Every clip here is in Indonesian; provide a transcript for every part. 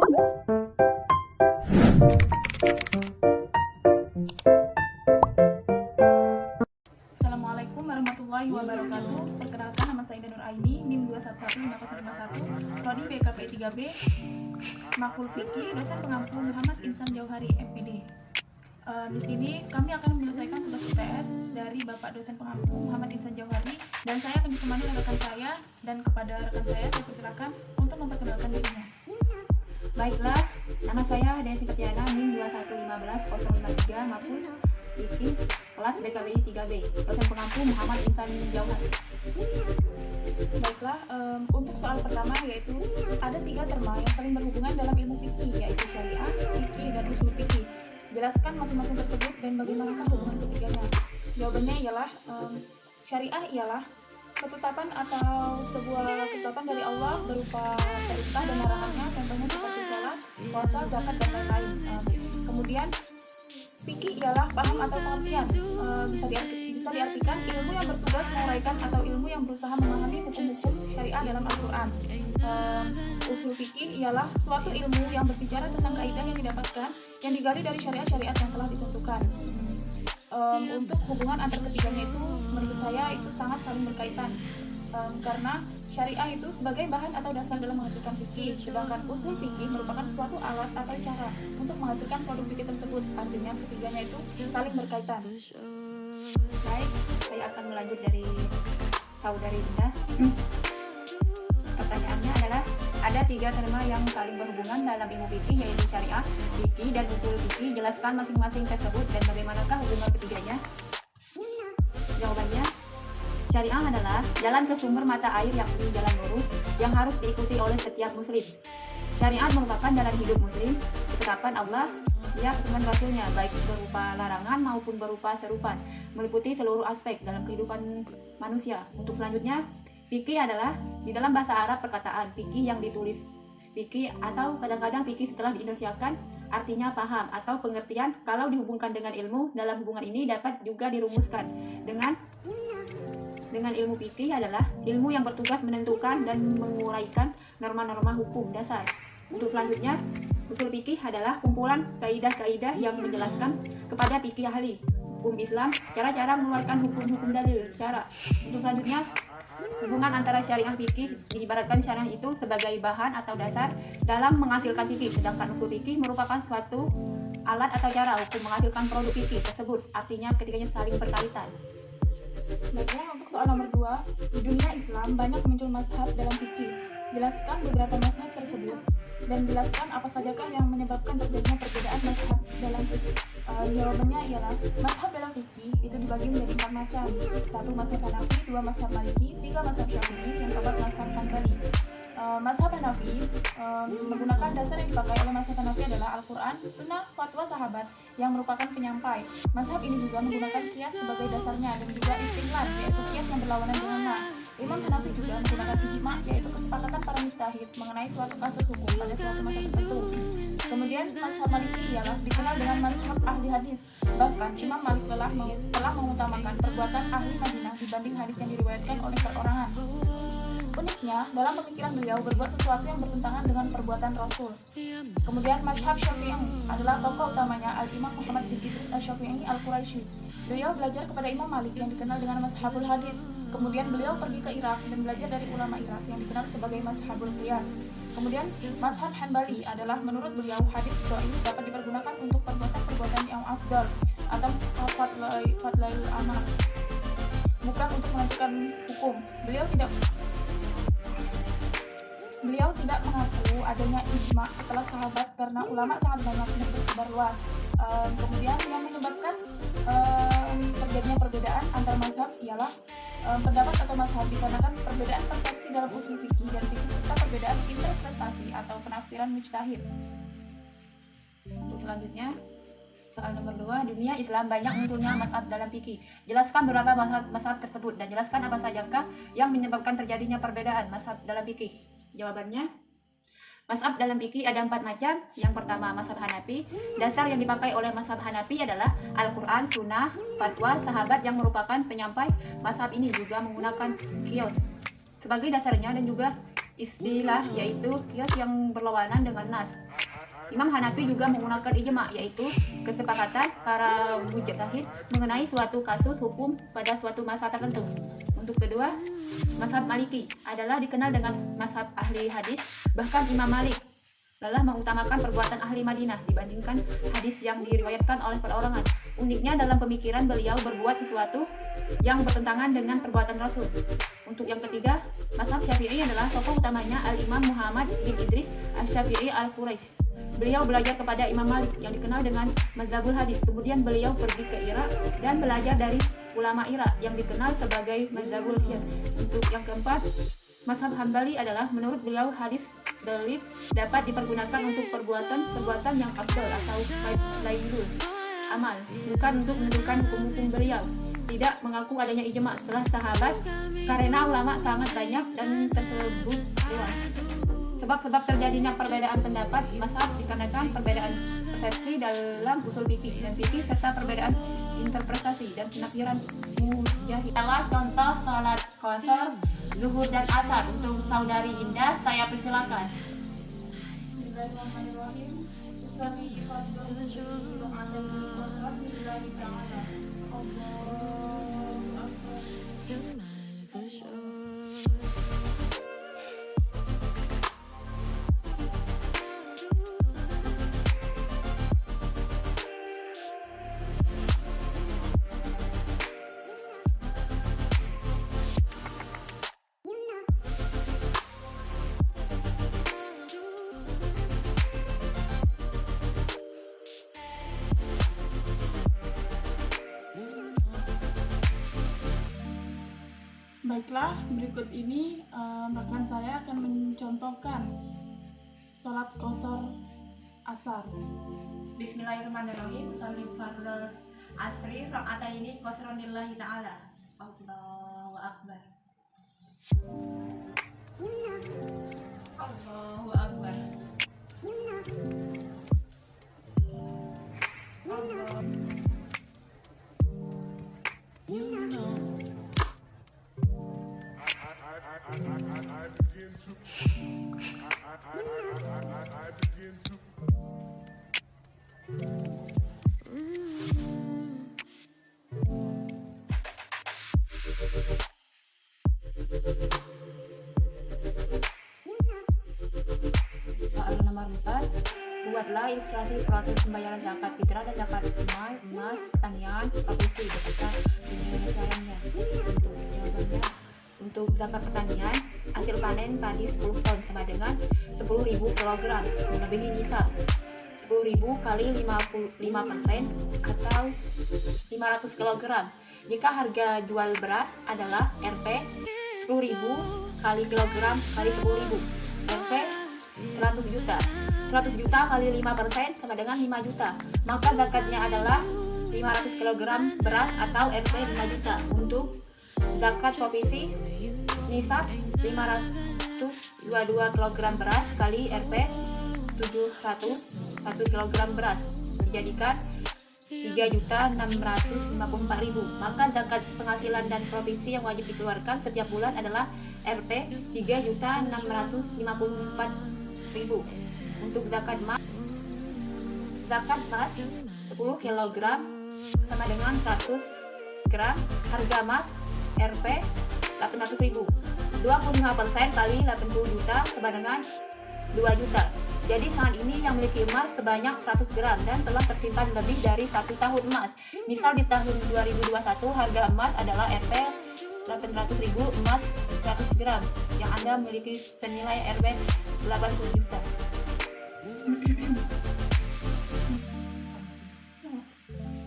Assalamualaikum warahmatullahi wabarakatuh. Perkenalkan, nama saya Nur Aini, NIM 2115051, Prodi BKP 3B, Makul Fikih, dosen pengampu Muhammad Insan Jauhari, MPD. Di sini kami akan menyelesaikan tugas UTS dari Bapak dosen pengampu Muhammad Insan Jauhari, dan saya akan ditemani oleh rekan saya, dan kepada rekan saya persilakan untuk memperkenalkan dirinya. Baiklah, nama saya Desi Fetiana, NIM 2115053, Makul Fikih, kelas BKPI 3B, dosen pengampu Muhammad Insan Jauhari. Baiklah, untuk soal pertama yaitu ada 3 terma yang saling berhubungan dalam ilmu fikih, yaitu syariah, fikih, dan usul fikih. Jelaskan masing-masing tersebut dan bagaimanakah hubungan ketiganya. Jawabannya ialah syariah ialah ketetapan atau sebuah ketetapan dari Allah berupa perintah dan larangannya, contohnya seperti sholat, puasa, zakat, dan lain-lain. Kemudian fikih ialah paham atau pengertian, bisa diartikan ilmu yang bertugas menguraikan atau ilmu yang berusaha memahami hukum-hukum syariah dalam Al-Quran. Usul fikih ialah suatu ilmu yang berbicara tentang kaidah yang didapatkan yang digali dari syariat-syariat yang telah ditentukan. Untuk hubungan antar ketiganya itu menurut saya itu sangat saling berkaitan, karena syariah itu sebagai bahan atau dasar dalam menghasilkan fikih, sedangkan usul fikih merupakan suatu alat atau cara untuk menghasilkan produk fikih tersebut. Artinya ketiganya itu saling berkaitan. Baik, saya akan melanjut dari saudari Indah. Pertanyaannya adalah ada 3 terma yang saling berhubungan dalam ilmu fikih, yaitu syariah, fikih, dan usul fikih. Jelaskan masing-masing tersebut dan bagaimanakah hubungan ketiganya. Jawabannya, syariah adalah jalan ke sumber mata air, yakni jalan lurus yang harus diikuti oleh setiap muslim. Syariat merupakan jalan hidup muslim, ketetapan Allah, ya ketetapan Rasulnya, baik berupa larangan maupun berupa serupan, meliputi seluruh aspek dalam kehidupan manusia. Untuk selanjutnya, fikih adalah di dalam bahasa Arab perkataan fikih yang ditulis fikih, atau kadang-kadang fikih setelah diindonesiakan artinya paham atau pengertian. Kalau dihubungkan dengan ilmu, dalam hubungan ini dapat juga dirumuskan dengan ilmu fikih adalah ilmu yang bertugas menentukan dan menguraikan norma-norma hukum dasar. Untuk selanjutnya, usul fikih adalah kumpulan kaidah-kaidah yang menjelaskan kepada fikih ahli hukum Islam cara-cara mengeluarkan hukum-hukum dalil syarak. Untuk selanjutnya, hubungan antara syariah fikih diibaratkan syariah itu sebagai bahan atau dasar dalam menghasilkan fikih, sedangkan usul fikih merupakan suatu alat atau cara untuk menghasilkan produk fikih tersebut. Artinya ketiganya saling berkaitan. Baiklah, untuk soal nomor 2, di dunia Islam banyak muncul mazhab dalam fikih. Jelaskan beberapa mazhab tersebut dan jelaskan apa sajakah yang menyebabkan terjadinya perbedaan mazhab dalam fikih. Jawabannya ialah mazhab dalam fikih itu dibagi menjadi 4 macam. 1 mazhab Hanafi, 2 mazhab Maliki, 3 mazhab Syafi'i, yang keempat mazhab Hanbali. Mazhab Hanafi menggunakan dasar yang dipakai oleh mazhab Hanafi adalah Al-Quran, Sunnah, fatwa sahabat yang merupakan penyampai. Mazhab ini juga menggunakan qiyas sebagai dasarnya dan juga istinlad, yaitu qiyas yang berlawanan dengan nas. Imam Hanafi juga menggunakan ijma, yaitu kesepakatan para mujtahid mengenai suatu kasus hukum pada suatu masa tertentu. Kemudian mazhab Maliki ialah dikenal dengan mazhab ahli hadis. Bahkan Imam Malik telah mengutamakan perbuatan ahli Madinah dibanding hadis yang diriwayatkan oleh perorangan. Uniknya, dalam pemikiran beliau berbuat sesuatu yang bertentangan dengan perbuatan Rasul. Kemudian mazhab Syafi'i adalah tokoh utamanya Al-Imam Muhammad bin Idris Asy-Syafi'i Al-Quraisy. Beliau belajar kepada Imam Malik yang dikenal dengan mazhabul hadis. Kemudian beliau pergi ke Irak dan belajar dari ulama Irak yang dikenal sebagai mazhabul qiyas. Kemudian mazhab Hanbali adalah menurut beliau hadis dhaif dapat dipergunakan untuk perbuatan-perbuatan yang afdal atau fadlail amal, bukan untuk menentukan hukum. Beliau tidak mengaku adanya ijma setelah sahabat karena ulama sangat banyak dan tersebar luas. Kemudian yang menyebabkan terjadinya perbedaan antar mazhab ialah pendapat atau mazhab, dikarenakan perbedaan persepsi dalam usul fikih dan fikih serta perbedaan interpretasi atau penafsiran mujtahid. Untuk selanjutnya, soal nomor 2, dunia Islam banyak munculnya mazhab dalam fikih. Jelaskan beberapa mazhab tersebut dan jelaskan apa sajakah yang menyebabkan terjadinya perbedaan mazhab dalam fikih. Jawabannya, mazhab dalam fikih ada 4 macam. Yang pertama, mazhab Hanafi. Dasar yang dipakai oleh mazhab Hanafi adalah Al-Quran, Sunnah, fatwa sahabat yang merupakan penyampai. Mazhab ini juga menggunakan qiyas sebagai dasarnya dan juga istilah yaitu qiyas yang berlawanan dengan nas. Imam Hanafi juga menggunakan ijma, yaitu kesepakatan para mujtahid mengenai suatu kasus hukum pada suatu masa tertentu. Untuk kedua, mazhab Maliki adalah dikenal dengan mazhab ahli hadis. Bahkan Imam Malik lelah mengutamakan perbuatan ahli Madinah dibandingkan hadis yang diriwayatkan oleh perorangan. Uniknya dalam pemikiran beliau berbuat sesuatu yang bertentangan dengan perbuatan Rasul. Untuk yang ketiga, mazhab Syafi'i adalah tokoh utamanya Al-Imam Muhammad bin Idris Asy-Syafi'i Al-Quraisy. Beliau belajar kepada Imam Malik yang dikenal dengan mazhabul hadis. Kemudian beliau pergi ke Irak dan belajar dari ulama Irak yang dikenal sebagai mazhabul qiyas. Untuk yang keempat, mazhab Hambali adalah menurut beliau hadis dalil dapat dipergunakan untuk perbuatan yang afdal atau lailul amal, bukan untuk menentukan hukum-hukum. Beliau tidak mengaku adanya ijma setelah sahabat karena ulama sangat banyak dan tersebut luas. Sebab-sebab terjadinya perbedaan pendapat mazhab dikarenakan perbedaan persepsi dalam usul fikih dan fikih serta perbedaan interpretasi dan penafsiran mujtahid. Contoh salat qasar, zuhur dan asar. Untuk saudari Indah saya persilakan. Bismillahirrahmanirrahim. Usalli fardhu syukur alaihi wassalatu lillahi ta'ala. Allahu akbar. Baiklah, berikut ini rekan saya akan mencontohkan sholat qasar asar. Bismillahirrahmanirrahim. Usolli fardhu asri rakaataini qasran lillahi ta'ala. Allahu akbar. Allahu akbar. Soal nomor 4, buatlah ilustrasi proses pembayaran zakat fitrah dan zakat mal, emas, pertanian, profesi beserta penyelesaiannya. Untuk jawabannya, untuk zakat pertanian, hasil panen padi 10 ton sama dengan 10.000 kg melebihi nisab. 10.000 kali 55% atau 500 kg. Jika harga jual beras adalah Rp 10.000 kali kilogram kali 10.000, Rp 100 juta. 100 juta kali 5% sama dengan 5 juta. Maka zakatnya adalah 500 kg beras atau Rp 5 juta. Untuk zakat profesi, nisab 522 kg beras kali Rp 701 kg beras dijadikan 3.654.000. Maka zakat penghasilan dan provisi yang wajib dikeluarkan setiap bulan adalah Rp 3.654.000. Untuk zakat emas 10 kg sama dengan 100 gram. Harga emas Rp 800.000. 25% kali 80 juta sama dengan 2 juta. Jadi saat ini yang memiliki emas sebanyak 100 gram dan telah tersimpan lebih dari 1 tahun emas. Misal di tahun 2021 harga emas adalah Rp 800.000, emas 100 gram yang Anda miliki senilai Rp 80 juta.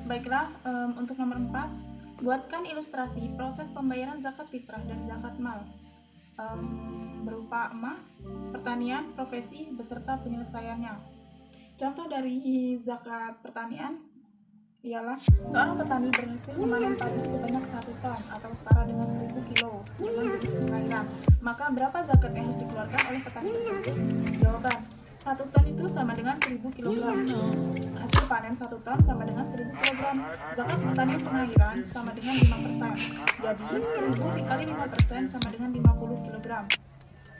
Baiklah, untuk nomor 4, buatkan ilustrasi proses pembayaran zakat fitrah dan zakat mal berupa emas, pertanian, profesi, beserta penyelesaiannya. Contoh dari zakat pertanian ialah seorang petani berhasil memanen padi sebanyak 1 ton atau setara dengan 1.000 kilo dengan jenis bunga gram. Maka berapa zakat yang harus dikeluarkan oleh petani tersebut? Jawaban: 1 ton itu sama dengan 1.000 kg. Hasil panen 1 ton sama dengan 1.000 kg. Zakat pertanian pengairan sama dengan 5%. Jadi 1.000 dikali 5% sama dengan 50 kg.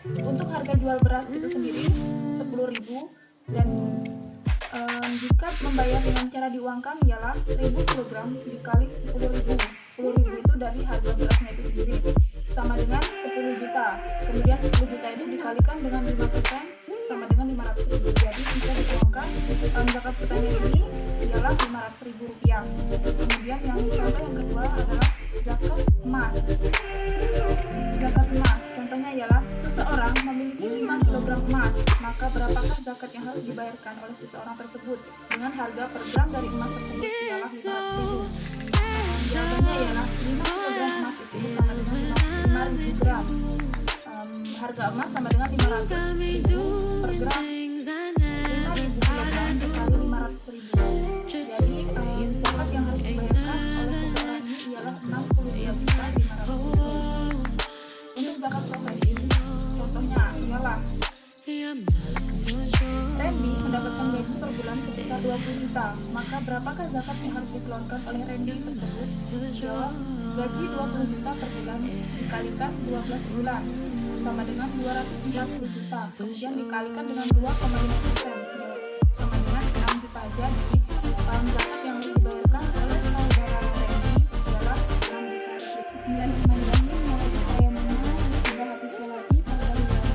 Untuk harga jual beras itu sendiri 10.000, dan jika membayar dengan cara diuangkan ialah 1.000 kg dikali 10.000. 10.000 itu dari harga berasnya itu sendiri sama dengan 10 juta. Kemudian 10 juta itu dikalikan dengan 5% sama dengan 500.000. Jadi jika dituangkan zakat fitrahnya ini ialah 500.000 rupiah. Kemudian yang contoh yang kedua adalah zakat emas. Zakat emas contohnya ialah seseorang memiliki 5 kg emas, maka berapakah zakat yang harus dibayarkan oleh seseorang tersebut dengan harga per gram dari emas tersebut ialah 500.000. Jawabannya ialah 5 kg emas itu sama dengan 5.000 gram. Harga emas sama dengan 500.000 per gram. 5.000 kg dikali 500.000. Jadi zakat yang harus dibayarkan oleh seseorang ini ialah 63.500.000. Untuk zakat profesi, contohnya ialah Randy mendapatkan gaji per bulan sebesar 20 juta, maka berapakah zakat yang harus dikeluarkan oleh Randy tersebut? Jawab, gaji 20 juta per bulan dikalikan 12 bulan sama dengan 240 juta, kemudian dikalikan dengan 2,5% sama dengan 6 juta. Jadi zakat yang harus dibayarkan oleh saudara Randy adalah 6 juta. Bismillahirrahmanirrahim. Saya mengenal sudah habis lagi pada bulan.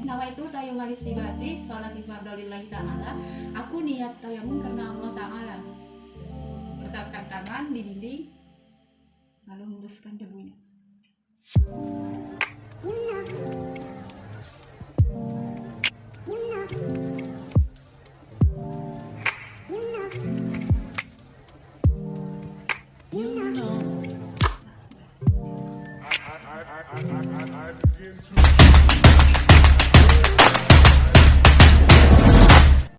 Nawaitu tayammum istibati sholatil fardholillahi ta'ala. Aku niat tayammum karena Allah Ta'ala. Letakkan tangan di dinding lalu hembuskan debunya. I begin to